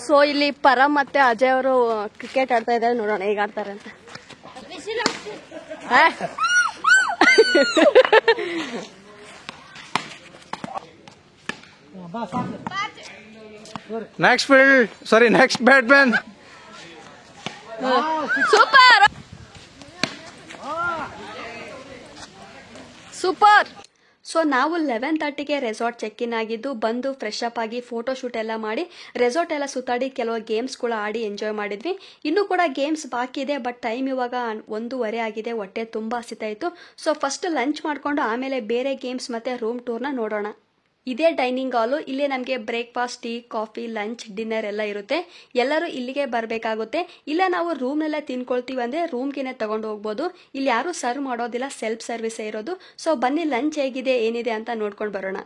ಸೊ ಇಲ್ಲಿ ಪರಮ್ ಮತ್ತೆ ಅಜಯ್ ಅವರು ಕ್ರಿಕೆಟ್ ಆಡ್ತಾ ಇದ್ದಾರೆ. ನೋಡೋಣ ಹೇಗೆ ಆಡ್ತಾರೆ ಅಂತ. Next field, sorry, next batman. Super so ನಾವು 11:30ಗೆ ರೆಸಾರ್ಟ್ ಚೆಕ್ ಇನ್ ಆಗಿದ್ದು ಬಂದು ಫ್ರೆಶ್ ಅಪ್ ಆಗಿ ಫೋಟೋ ಶೂಟ್ ಎಲ್ಲ ಮಾಡಿ ರೆಸಾರ್ಟ್ ಎಲ್ಲ ಸುತ್ತಾಡಿ ಕೆಲವು ಗೇಮ್ಸ್ ಕೂಡ ಆಡಿ ಎಂಜಾಯ್ ಮಾಡಿದ್ವಿ. ಇನ್ನೂ ಕೂಡ ಗೇಮ್ಸ್ ಬಾಕಿ ಇದೆ, ಬಟ್ ಟೈಮ್ ಇವಾಗ 1:30 ಆಗಿದೆ. ಹೊಟ್ಟೆ ತುಂಬಾ ಹಸಿತಾಯಿತು. ಸೊ ಫಸ್ಟ್ ಲಂಚ್ ಮಾಡ್ಕೊಂಡು ಆಮೇಲೆ ಬೇರೆ ಗೇಮ್ಸ್ ಮತ್ತೆ ರೂಮ್ ಟೂರ್ನ ನೋಡೋಣ. ಇದೇ ಡೈನಿಂಗ್ ಹಾಲು. ಇಲ್ಲಿ ನಮಗೆ breakfast, tea, coffee, lunch, dinner ಎಲ್ಲ ಇರುತ್ತೆ. ಎಲ್ಲರೂ ಇಲ್ಲಿಗೆ ಬರಬೇಕಾಗುತ್ತೆ. ಇಲ್ಲ ನಾವು ರೂಮ್ನೆಲ್ಲ ತಿನ್ಕೊಳ್ತೀವಿ ಅಂದರೆ ರೂಮ್ಗೆ ತಗೊಂಡು ಹೋಗ್ಬೋದು. ಇಲ್ಲಿ ಯಾರೂ ಸರ್ವ್ ಮಾಡೋದಿಲ್ಲ, ಸೆಲ್ಫ್ ಸರ್ವಿಸೇ ಇರೋದು. ಸೊ ಬನ್ನಿ ಲಂಚ್ ಹೇಗಿದೆ ಏನಿದೆ ಅಂತ ನೋಡ್ಕೊಂಡು ಬರೋಣ.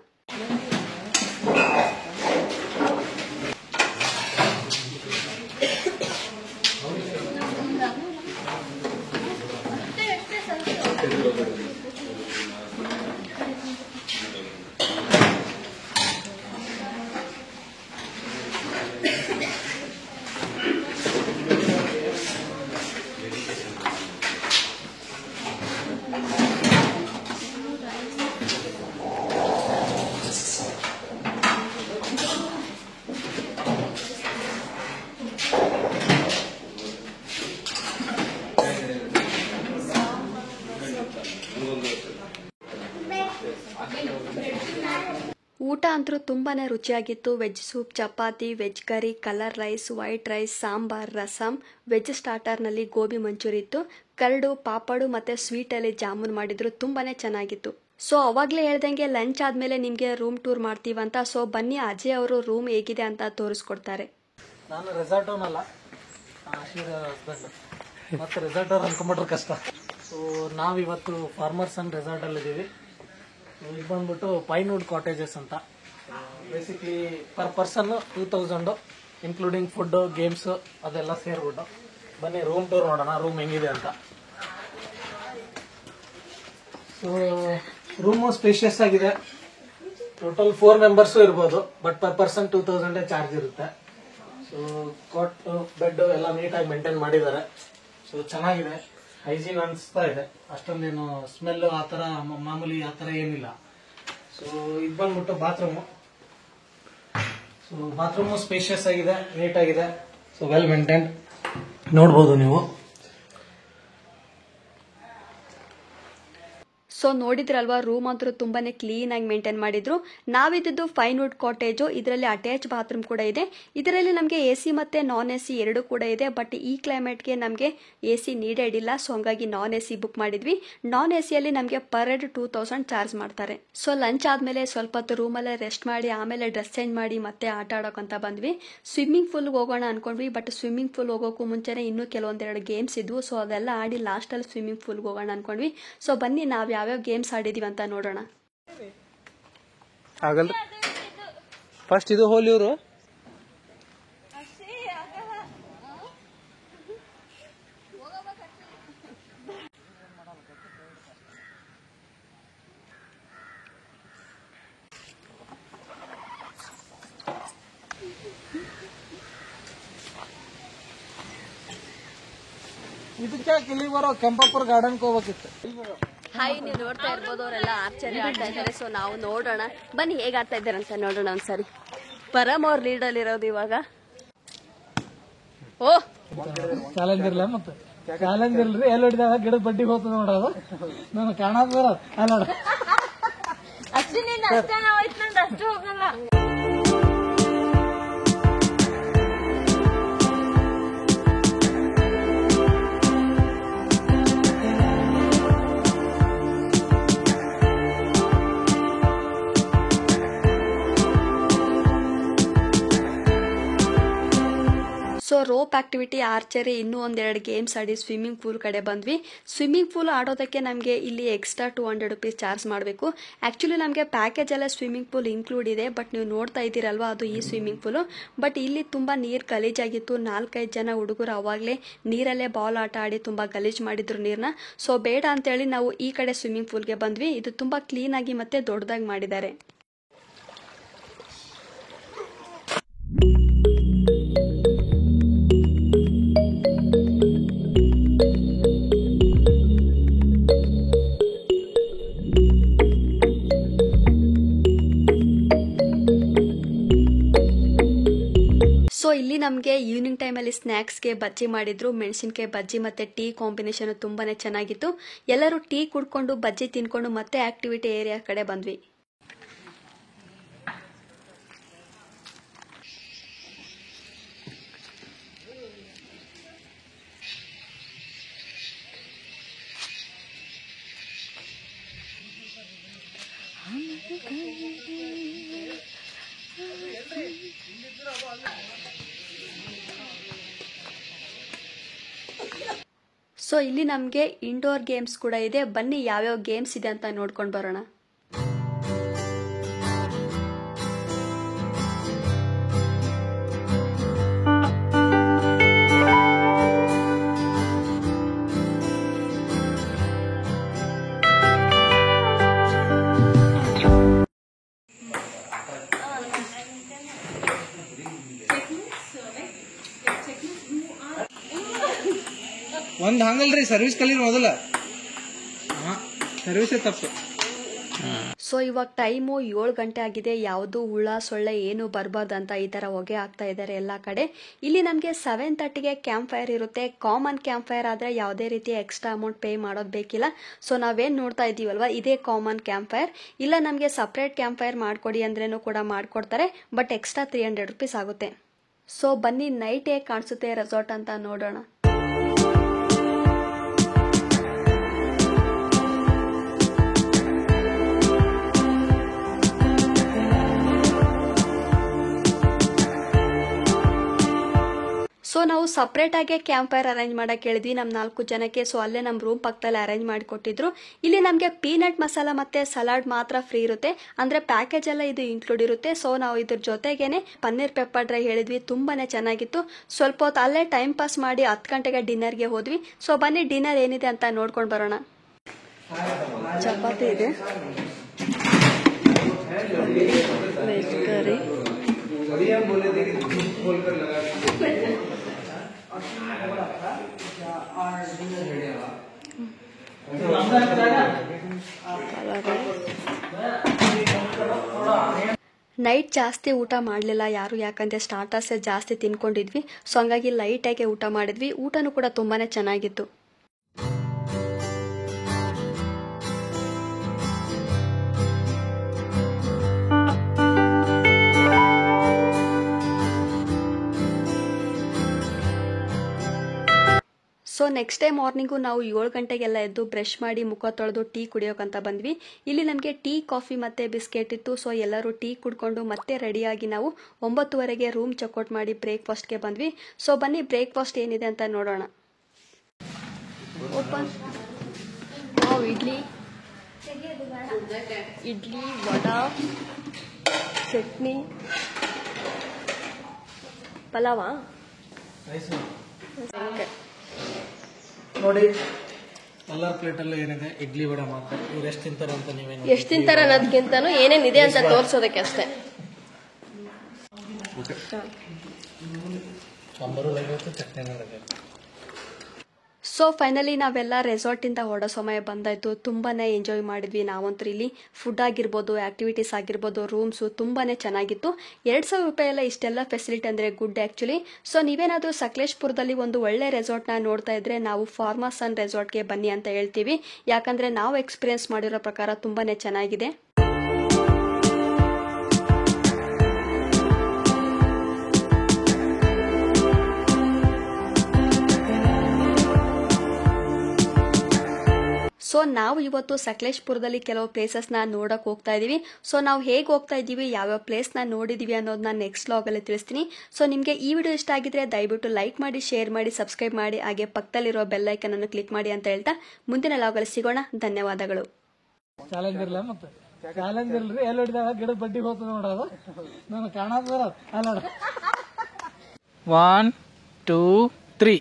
ಊಟ ಅಂತೂ ತುಂಬಾನೇ ರುಚಿಯಾಗಿತ್ತು. Veg soup, chapati, veg curry, colour rice, white rice, sambar, rasam, veg ಸ್ಟಾರ್ಟರ್ನಲ್ಲಿ ಗೋಬಿ ಮಂಚೂರಿ ಇತ್ತು. ಕರಡು, ಪಾಪಡು ಮತ್ತು ಸ್ವೀಟಲ್ಲಿ ಜಾಮೂನ್ ಮಾಡಿದ್ರು. ತುಂಬಾನೇ ಚೆನ್ನಾಗಿತ್ತು. ಸೊ ಅವಾಗಲೇ ಹೇಳ್ದಂಗೆ ಲಂಚ್ ಆದಮೇಲೆ ನಿಮಗೆ ರೂಮ್ ಟೂರ್ ಮಾಡ್ತೀವಂತ. ಸೊ ಬನ್ನಿ, ಅಜಯ್ ಅವರು ರೂಮ್ ಹೇಗಿದೆ ಅಂತ ತೋರಿಸ್ಕೊಡ್ತಾರೆ. ನಾನು ರೆಸಾರ್ಟ್ ಅವನಲ್ಲ, ಹಸ್ಬೆಂಡ್. ಮತ್ತು ರೆಸಾರ್ಟ್ ಅವ್ರು ಅನ್ಕೊಂಬಿಟ್ರೆ ಕಷ್ಟ. ಸೊ ನಾವಿವತ್ತು ಫಾರ್ಮರ್ಸ್ ಅಂಡ್ ರೆಸಾರ್ಟಲ್ಲಿ ಇದ್ದೀವಿ. ಇದು ಬಂದ್ಬಿಟ್ಟು ಪೈನ್ವುಡ್ ಕಾಟೇಜಸ್ ಅಂತ. Basically per person 2000, including food, games ಅದೆಲ್ಲ ಸೇರ್ಬಿಟ್ಟು. ಬನ್ನಿ ರೂಮ್ ಟೂರ್ ನೋಡೋಣ, ರೂಮ್ ಹೆಂಗಿದೆ ಅಂತ. ಸೊ ರೂಮು ಸ್ಪೇಷಿಯಸ್ ಆಗಿದೆ. ಟೋಟಲ್ 4 ಮೆಂಬರ್ಸು ಇರ್ಬೋದು, ಬಟ್ ಪರ್ ಪರ್ಸನ್ 2000 ಚಾರ್ಜ್ ಇರುತ್ತೆ. ಸೊ ಕಾಟ್, ಬೆಡ್ ಎಲ್ಲ ನೀಟಾಗಿ ಮೇಂಟೈನ್ ಮಾಡಿದ್ದಾರೆ. ಸೊ ಚೆನ್ನಾಗಿದೆ, ಹೈಜೀನ್ ಅನಿಸ್ತಾ ಇದೆ. ಅಷ್ಟೊಂದೇನು ಸ್ಮೆಲ್ ಆ ಥರ ಮಾಮೂಲಿ ಆ ಥರ ಏನಿಲ್ಲ. ಸೊ ಇದು ಬಂದ್ಬಿಟ್ಟು ಬಾತ್ರೂಮು. ಸೊ ಬಾತ್ರೂಮು ಸ್ಪೇಷಿಯಸ್ ಆಗಿದೆ, ನೀಟಾಗಿದೆ. ಸೊ ವೆಲ್ ಮೇಂಟೈನ್ಡ್ ನೋಡ್ಬೋದು ನೀವು. ಸೊ ನೋಡಿದ್ರಲ್ವಾ, ರೂಮ್ ಅಂತೂ ತುಂಬಾನೇ ಕ್ಲೀನ್ ಆಗಿ ಮೇಂಟೈನ್ ಮಾಡಿದ್ರು. ನಾವಿದ್ದು ಪೈನ್ವುಡ್ ಕಾಟೇಜು. ಇದರಲ್ಲಿ ಅಟ್ಯಾಚ್ ಬಾತ್ರೂಮ್ ಕೂಡ ಇದೆ. ಇದರಲ್ಲಿ ನಮಗೆ AC ಮತ್ತೆ ನಾನ್ AC ಎರಡು ಕೂಡ ಇದೆ. ಬಟ್ ಈ ಕ್ಲೈಮೇಟ್ಗೆ ನಮಗೆ AC ನೀಡೆಡ್ ಇಲ್ಲ. ಸೊ ಹಂಗಾಗಿ ನಾನ್ AC ಬುಕ್ ಮಾಡಿದ್ವಿ. ನಾನ್ ACಯಲ್ಲಿ ನಮಗೆ ಪರ್ ಹೆಡ್ 2000 ಚಾರ್ಜ್ ಮಾಡ್ತಾರೆ. ಸೊ ಲಂಚ್ ಆದ್ಮೇಲೆ ಸ್ವಲ್ಪ ಹೊತ್ತು ರೂಮಲ್ಲೇ ರೆಸ್ಟ್ ಮಾಡಿ ಆಮೇಲೆ ಡ್ರೆಸ್ ಚೇಂಜ್ ಮಾಡಿ ಮತ್ತೆ ಆಟ ಆಡೋಕಂತ ಬಂದ್ವಿ. ಸ್ವಿಮ್ಮಿಂಗ್ ಪೂಲ್ಗೆ ಹೋಗೋಣ ಅನ್ಕೊಂಡ್ವಿ, ಬಟ್ ಸ್ವಿಮ್ಮಿಂಗ್ ಪೂಲ್ ಹೋಗೋಕ್ಕೂ ಮುಂಚೆನೆ ಇನ್ನೂ ಕೆಲವೊಂದೆರಡು ಗೇಮ್ಸ್ ಇದ್ವು. ಸೊ ಅದೆಲ್ಲ ಆಡಿ ಲಾಸ್ಟಲ್ಲಿ ಸ್ವಿಮ್ಮಿಂಗ್ ಪೂಲ್ಗೆ ಹೋಗೋಣ ಅನ್ಕೊಂಡ್ವಿ. ಸೊ ಬನ್ನಿ ನಾವು ಯಾವ್ಯಾವ ಗೇಮ್ಸ್ ಆಡಿದೀವಿ ಅಂತ ನೋಡೋಣ. ಆಗಲ್ಲ, ಫಸ್ಟ್ ಇದು ಹೋಲ್ ಇವರು. ಇದಕ್ಕೆ ಇಲ್ಲಿ ಬರೋ ಕೆಂಪಾಪುರ ಗಾರ್ಡನ್ಗೆ ಹೋಗ್ಬೇಕಿತ್ತು. ಹಾಯ್, ನೀವು ನೋಡ್ತಾ ಇರ್ಬೋದು ಅವರೆಲ್ಲ ಆರ್ಚರಿ ಆಡ್ತಾ ಇದ್ದಾರೆ. ಸೊ ನಾವು ನೋಡೋಣ, ಬನ್ನಿ ಹೇಗೆ ಆಡ್ತಾ ಇದ್ದಾರೆ ಅಂತ ನೋಡೋಣ ಒಂದ್ಸರಿ. ಪರಮ್ ಅವ್ರ ಲೀಡಲ್ಲಿ ಇರೋದು ಇವಾಗ. ಓ ಚಾಲೆಂಜ್ ಇರ್ಲ, ಮತ್ತೆ ಚಾಲೆಂಜ್ ಇಲ್ರಿ. ಎಲ್ಲಿ ಹೊಡಿದಾಗ ಗಿಡದ ಬಡ್ಡಿಗೆ ಹೋಗ್ತದೆ ನೋಡೋದು. ನಾನು ಕಾಣೋದು ಬರೋದು ಅಲ್ಲ ನೋಡ. ಅಷ್ಟು ಹೋಗಲ್ಲ. ಸೊ ರೋಪ್ ಆಕ್ಟಿವಿಟಿ, ಆರ್ಚರಿ, ಇನ್ನೂ ಒಂದೆರಡು ಗೇಮ್ಸ್ ಆಡಿ ಸ್ವಿಮ್ಮಿಂಗ್ ಪೂಲ್ ಕಡೆ ಬಂದ್ವಿ. ಸ್ವಿಮ್ಮಿಂಗ್ ಪೂಲ್ ಆಡೋದಕ್ಕೆ ನಮಗೆ ಇಲ್ಲಿ ಎಕ್ಸ್ಟ್ರಾ 200 ರೂಪೀಸ್ ಚಾರ್ಜ್ ಮಾಡಬೇಕು. ಆ್ಯಕ್ಚುಲಿ ನಮಗೆ ಪ್ಯಾಕೇಜಲ್ಲೇ ಸ್ವಿಮ್ಮಿಂಗ್ ಪೂಲ್ ಇನ್ಕ್ಲೂಡ್ ಇದೆ. ಬಟ್ ನೀವು ನೋಡ್ತಾ ಇದ್ದೀರಲ್ವಾ, ಅದು ಈ ಸ್ವಿಮ್ಮಿಂಗ್ ಪೂಲು. ಬಟ್ ಇಲ್ಲಿ ತುಂಬ ನೀರು ಗಲೀಜಾಗಿತ್ತು. 4-5 ಜನ ಹುಡುಗರು ಅವಾಗಲೇ ನೀರಲ್ಲೇ ಬಾಲ್ ಆಟ ಆಡಿ ತುಂಬ ಗಲೀಜು ಮಾಡಿದ್ರು ನೀರನ್ನ. ಸೊ ಬೇಡ ಅಂತೇಳಿ ನಾವು ಈ ಕಡೆ ಸ್ವಿಮ್ಮಿಂಗ್ ಪೂಲ್ಗೆ ಬಂದ್ವಿ. ಇದು ತುಂಬ ಕ್ಲೀನಾಗಿ ಮತ್ತು ದೊಡ್ಡದಾಗಿ ಮಾಡಿದ್ದಾರೆ. ಸೊ ಸೊ ಇಲ್ಲಿ ನಮಗೆ ಈವ್ನಿಂಗ್ ಟೈಮಲ್ಲಿ ಸ್ನ್ಯಾಕ್ಸ್ಗೆ ಬಜ್ಜಿ ಮಾಡಿದ್ರು. ಮೆಣಸಿನಕಾಯಿ ಬಜ್ಜಿ ಮತ್ತು ಟೀ ಕಾಂಬಿನೇಷನ್ ತುಂಬಾ ಚೆನ್ನಾಗಿತ್ತು. ಎಲ್ಲರೂ ಟೀ ಕುಡ್ಕೊಂಡು ಬಜ್ಜಿ ತಿನ್ಕೊಂಡು ಮತ್ತೆ ಆಕ್ಟಿವಿಟಿ ಏರಿಯಾ ಕಡೆ ಬಂದ್ವಿ. ಸೊ ಇಲ್ಲಿ ನಮಗೆ ಇಂಡೋರ್ ಗೇಮ್ಸ್ ಕೂಡ ಇದೆ. ಬನ್ನಿ ಯಾವ್ಯಾವ ಗೇಮ್ಸ್ ಇದೆ ಅಂತ ನೋಡ್ಕೊಂಡು ಬರೋಣ. ಒಂದ್ ಹಂಗಲ್ರಿ, ಸರ್ವಿಸ್ ಕಲೀರಿ ಮೊದಲ, ಸರ್ವಿಸೇ ತಪ್ಪು. ಸೊ ಇವಾಗ ಟೈಮು 7 ಗಂಟೆ ಆಗಿದೆ. ಯಾವುದು ಹುಳ ಸೊಳ್ಳೆ ಏನು ಬರಬಾರ್ದಂತ ಈ ತರ ಹೊಗೆ ಹಾಕ್ತಾ ಇದ್ದಾರೆ ಎಲ್ಲ ಕಡೆ. ಇಲ್ಲಿ ನಮಗೆ 7:30ಗೆ ಕ್ಯಾಂಪ್ ಫೈರ್ ಇರುತ್ತೆ. ಕಾಮನ್ ಕ್ಯಾಂಪ್ ಫೈರ್ ಆದ್ರೆ ಯಾವುದೇ ರೀತಿ ಎಕ್ಸ್ಟ್ರಾ ಅಮೌಂಟ್ ಪೇ ಮಾಡೋದು ಬೇಕಿಲ್ಲ. ಸೊ ನಾವೇನ್ ನೋಡ್ತಾ ಇದೀವಲ್ವಾ, ಇದೇ ಕಾಮನ್ ಕ್ಯಾಂಪ್ ಫೈರ್. ಇಲ್ಲ ನಮಗೆ ಸಪ್ರೇಟ್ ಕ್ಯಾಂಪ್ ಫೈರ್ ಮಾಡ್ಕೊಡಿ ಅಂದ್ರೇನು ಕೂಡ ಮಾಡ್ಕೊಡ್ತಾರೆ, ಬಟ್ ಎಕ್ಸ್ಟ್ರಾ 300 rupees ಆಗುತ್ತೆ. ಸೊ ಬನ್ನಿ ನೈಟ್ ಹೇಗೆ ಕಾಣಿಸುತ್ತೆ ರೆಸಾರ್ಟ್ ಅಂತ ನೋಡೋಣ. ಸೊ ನಾವು ಸಪ್ರೇಟ್ ಆಗಿ ಕ್ಯಾಂಪ್ ಫೈರ್ ಅರೇಂಜ್ ಮಾಡಕ್ ಹೇಳಿದ್ವಿ ನಮ್ಮ 4 ಜನಕ್ಕೆ. ಸೊ ಅಲ್ಲೇ ನಮ್ಮ ರೂಮ್ ಪಕ್ಕದಲ್ಲಿ ಅರೇಂಜ್ ಮಾಡಿಕೊಟ್ಟಿದ್ರು. ಇಲ್ಲಿ ನಮಗೆ ಪೀನಟ್ ಮಸಾಲ ಮತ್ತೆ ಸಲಾಡ್ ಮಾತ್ರ ಫ್ರೀ ಇರುತ್ತೆ, ಅಂದ್ರೆ ಪ್ಯಾಕೇಜ್ ಎಲ್ಲ ಇದು ಇನ್ಕ್ಲೂಡ್ ಇರುತ್ತೆ. ಸೊ ನಾವು ಇದ್ರ ಜೊತೆಗೇನೆ ಪನ್ನೀರ್ ಪೆಪ್ಪರ್ ಡ್ರೈ ಹೇಳಿದ್ವಿ, ತುಂಬಾನೇ ಚೆನ್ನಾಗಿತ್ತು. ಸ್ವಲ್ಪ ಹೊತ್ತು ಅಲ್ಲೇ ಟೈಮ್ ಪಾಸ್ ಮಾಡಿ 10 ಗಂಟೆಗೆ ಡಿನ್ನರ್ಗೆ ಹೋದ್ವಿ. ಸೊ ಬನ್ನಿ ಡಿನ್ನರ್ ಏನಿದೆ ಅಂತ ನೋಡ್ಕೊಂಡು ಬರೋಣ. ಚಪಾತಿ ಇದೆ, ವೆಜ್ ಕರಿ, ನೈಟ್ ಜಾಸ್ತಿ ಊಟ ಮಾಡಲಿಲ್ಲ ಯಾರು, ಯಾಕಂದ್ರೆ ಸ್ಟಾರ್ಟರ್ಸ್ ಜಾಸ್ತಿ ತಿನ್ಕೊಂಡಿದ್ವಿ. ಸೊ ಹಂಗಾಗಿ ಲೈಟಾಗಿ ಊಟ ಮಾಡಿದ್ವಿ. ಊಟನೂ ಕೂಡ ತುಂಬಾನೇ ಚೆನ್ನಾಗಿತ್ತು. ಸೊ ನೆಕ್ಸ್ಟ್ ಡೇ ಮಾರ್ನಿಂಗು ನಾವು 7 ಗಂಟೆಗೆಲ್ಲ ಎದ್ದು ಬ್ರಷ್ ಮಾಡಿ ಮುಖ ತೊಳೆದು ಟೀ ಕುಡಿಯೋಕಂತ ಬಂದ್ವಿ. ಇಲ್ಲಿ ನಮಗೆ ಟೀ, ಕಾಫಿ ಮತ್ತೆ ಬಿಸ್ಕೆಟ್ ಇತ್ತು. ಸೊ ಎಲ್ಲರೂ ಟೀ ಕುಡ್ಕೊಂಡು ಮತ್ತೆ ರೆಡಿಯಾಗಿ ನಾವು 9:30ಗೆ ರೂಮ್ ಚೆಕ್ಔಟ್ ಮಾಡಿ ಬ್ರೇಕ್ಫಾಸ್ಟ್ಗೆ ಬಂದ್ವಿ. ಸೊ ಬನ್ನಿ ಬ್ರೇಕ್ಫಾಸ್ಟ್ ಏನಿದೆ ಅಂತ ನೋಡೋಣ. ಓಪನ್. ಇಡ್ಲಿ, ವಡಾ, ಚಟ್ನಿ, ಪಲಾವಾ ನೋಡಿ. ಎಲ್ಲರ ಪ್ಲೇಟಲ್ಲೂ ಏನಿದೆ, ಇಡ್ಲಿ ವಡೆ ಮಾತ್ರ. ಇವ್ರು ಎಷ್ಟು ತಿಂತಾರೆ ಅಂತ ನೀವೇನು ಎಷ್ಟು ತಿಂತಾರೆ ಅನ್ನೋದಕ್ಕಿಂತನೂ ಏನೇನಿದೆ ಅಂತ ತೋರಿಸೋದಕ್ಕೆ ಅಷ್ಟೇ. ಸಾಂಬಾರು ಲಗತ್ತು, ಚಟ್ನಿನೂ ಲಗತ್ತು. ಸೊ ಫೈನಲಿ ನಾವೆಲ್ಲ ರೆಸಾರ್ಟಿಂದ ಹೊರಡೋ ಸಮಯ ಬಂದಾಯಿತು. ತುಂಬಾನೇ ಎಂಜಾಯ್ ಮಾಡಿದ್ವಿ ನಾವಂತೂ. ಇಲ್ಲಿ ಫುಡ್ ಆಗಿರ್ಬೋದು, ಆಕ್ಟಿವಿಟೀಸ್ ಆಗಿರ್ಬೋದು, ರೂಮ್ಸು ತುಂಬಾನೇ ಚೆನ್ನಾಗಿತ್ತು. 2,000 ರೂಪಾಯಿ ಎಲ್ಲ ಇಷ್ಟೆಲ್ಲ ಫೆಸಿಲಿಟಿ ಅಂದರೆ ಗುಡ್ ಆ್ಯಕ್ಚುಲಿ. ಸೊ ನೀವೇನಾದರೂ ಸಕಲೇಶ್ಪುರದಲ್ಲಿ ಒಂದು ಒಳ್ಳೆ ರೆಸಾರ್ಟ್ನ ನೋಡ್ತಾ ಇದ್ರೆ ನಾವು ಫಾರ್ಮರ್ ಸನ್ ರೆಸಾರ್ಟ್ಗೆ ಬನ್ನಿ ಅಂತ ಹೇಳ್ತೀವಿ. ಯಾಕಂದರೆ ನಾವು ಎಕ್ಸ್ಪೀರಿಯನ್ಸ್ ಮಾಡಿರೋ ಪ್ರಕಾರ ತುಂಬಾನೇ ಚೆನ್ನಾಗಿದೆ. ಸೊ ನಾವು ಇವತ್ತು ಸಕಲೇಶ್ಪುರದಲ್ಲಿ ಕೆಲವು ಪ್ಲೇಸಸ್ನ ನೋಡಕ್ ಹೋಗ್ತಾ ಇದೀವಿ. ಸೊ ನಾವು ಹೇಗೆ ಹೋಗ್ತಾ ಇದ್ದೀವಿ, ಯಾವ್ಯಾವ ಪ್ಲೇಸ್ನ ನೋಡಿದೀವಿ ಅನ್ನೋದನ್ನ ನೆಕ್ಸ್ಟ್ ವ್ಲಾಗಲ್ಲಿ ತಿಳಿಸ್ತೀನಿ. ಸೊ ನಿಮಗೆ ಈ ವಿಡಿಯೋ ಇಷ್ಟ ಆಗಿದ್ರೆ ದಯವಿಟ್ಟು ಲೈಕ್ ಮಾಡಿ, ಶೇರ್ ಮಾಡಿ, ಸಬ್ಸ್ಕ್ರೈಬ್ ಮಾಡಿ, ಹಾಗೆ ಪಕ್ಕದಲ್ಲಿರೋ ಬೆಲ್ ಐಕನ್ ಅನ್ನು ಕ್ಲಿಕ್ ಮಾಡಿ ಅಂತ ಹೇಳ್ತಾ ಮುಂದಿನ ವ್ಲಾಗಲ್ಲಿ ಸಿಗೋಣ. ಧನ್ಯವಾದಗಳು. ಚಾಲೆಂಜ್ ಇರಲ್ಲ, ಮತ್ತೆ ಚಾಲೆಂಜ್ ಇಲ್ರಿ. ಎಲ್ಲಿ ಹೊಡಿದಾಗ ಗಿಡದ ಬಡ್ಡಿಗೆ ಹೋಗ್ತದೆ ನೋಡೋದು, ನಾನು ಕಾಣೋದು. 1 2 3